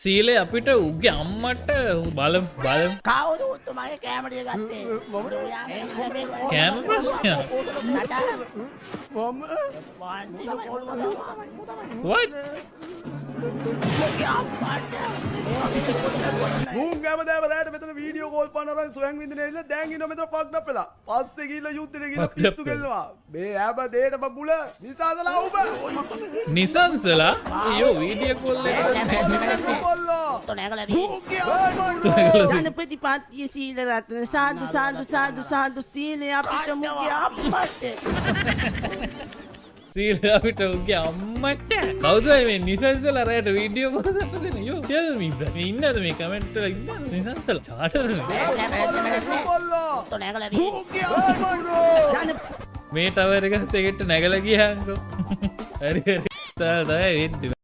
සීලේ අපිට උගේ අම්මට බලමු කවුද උතුමගේ කැමරේ ගත්තේ කෑම ප්‍රශ්නයක් what මුංගෑමදෑවරෑට මෙතන වීඩියෝ කෝල් පනරන් සොයන් විදින ඉන්න දැන් ඉන්න මෙතන ෆක්ඩ් අප් වෙලා පස්සේ ගිහලා යුද්ධෙට ගිහලා පිස්සු කෙල්ලනවා මේ හැම දෙයකට බබුල නිසාදලා උඹ නිසංසලා අයියෝ වීඩියෝ කෝල් යන ප්‍රතිපත්තිය සීල රත්න සාදු සාදු සාදු සාදු සීලය අපිට මුගේ අම්මට සීලේ අපිට උගේ අම්මට කවුද මේ නිසංසලා රැට වීඩියෝ කෝල් කරලා දෙන යෝ කියද මේ ඉන්නද මේ කමෙන්ට් වල ඉන්නද නිසංසලා චාටර් මේ ටවර් එක තෙකට නැගලා ගියාන්කෝ හරි හරි තාලයි වෙන්නේ